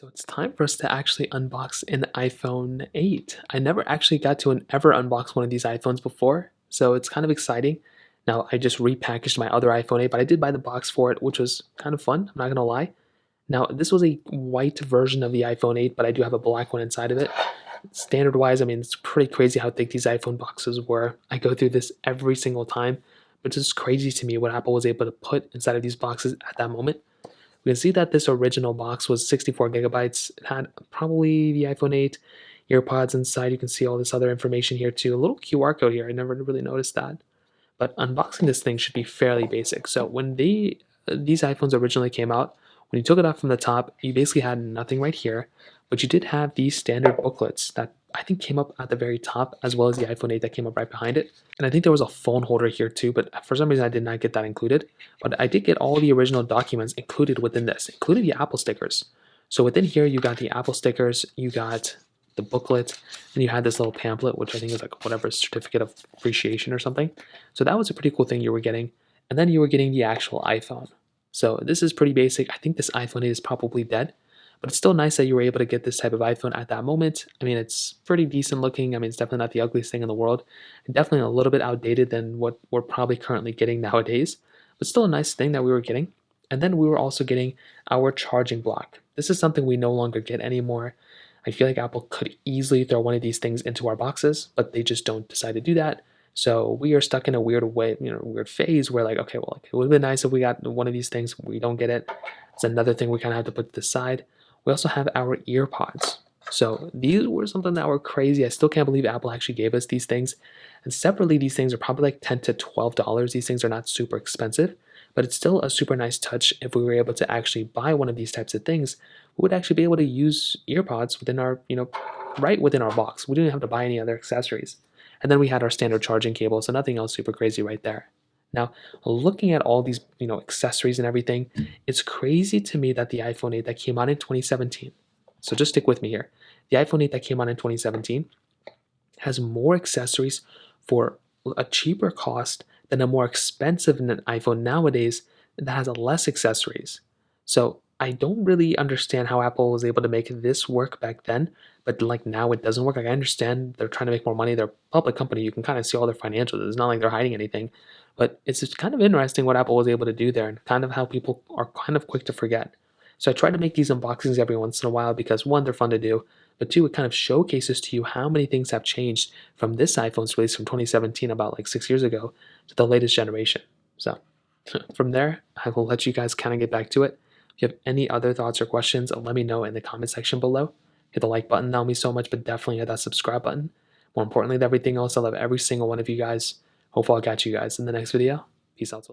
So it's time for us to actually unbox an iPhone 8. I never actually got to ever unbox one of these iPhones before, so it's kind of exciting. Now, I just repackaged my other iPhone 8, but I did buy the box for it, which was kind of fun, I'm not gonna lie. Now, this was a white version of the iPhone 8, but I do have a black one inside of it. Standard wise, I mean, it's pretty crazy how thick these iPhone boxes were. I go through this every single time, but it's just crazy to me what Apple was able to put inside of these boxes at that moment. We can see that this original box was 64 gigabytes. It had probably the iPhone 8 earpods inside. You can see all this other information here too. A little QR code here. I never really noticed that. But unboxing this thing should be fairly basic. So when these iPhones originally came out, when you took it off from the top, you basically had nothing right here, but you did have these standard booklets that I think came up at the very top, as well as the iPhone 8 that came up right behind it. And I think there was a phone holder here too, but for some reason I did not get that included. But I did get all the original documents included within this, including the Apple stickers. So within here, you got the Apple stickers, you got the booklet, and you had this little pamphlet, which I think is like whatever certificate of appreciation or something. So that was a pretty cool thing you were getting. And then you were getting the actual iPhone. So this is pretty basic. I think this iPhone 8 is probably dead, but it's still nice that you were able to get this type of iPhone at that moment. I mean, it's pretty decent looking. I mean, it's definitely not the ugliest thing in the world, and definitely a little bit outdated than what we're probably currently getting nowadays, but still a nice thing that we were getting. And then we were also getting our charging block. This is something we no longer get anymore. I feel like Apple could easily throw one of these things into our boxes, but they just don't decide to do that. So we are stuck in a weird way, weird phase where like, okay, well, like, it would have been nice if we got one of these things. We don't get it. It's another thing we kind of have to put to the side. We also have our ear pods. So these were something that were crazy. I still can't believe Apple actually gave us these things. And separately, these things are probably like $10 to $12. These things are not super expensive, but it's still a super nice touch. If we were able to actually buy one of these types of things, we would actually be able to use ear pods within our, right within our box. We didn't have to buy any other accessories. And then we had our standard charging cable, so nothing else super crazy right there. Now, looking at all these, accessories and everything, it's crazy to me that the iPhone 8 that came out in 2017, so just stick with me here. The iPhone 8 that came out in 2017 has more accessories for a cheaper cost than a more expensive iPhone nowadays that has less accessories. So I don't really understand how Apple was able to make this work back then, but like now it doesn't work. Like I understand they're trying to make more money. They're a public company. You can kind of see all their financials. It's not like they're hiding anything. But it's just kind of interesting what Apple was able to do there and kind of how people are kind of quick to forget. So I try to make these unboxings every once in a while because one, they're fun to do, but two, it kind of showcases to you how many things have changed from this iPhone's release from 2017, about like 6 years ago, to the latest generation. So from there, I will let you guys kind of get back to it. If you have any other thoughts or questions, let me know in the comment section below. Hit the like button, that will mean so much, but definitely hit that subscribe button. More importantly than everything else, I love every single one of you guys. Hopefully I'll catch you guys in the next video. Peace out.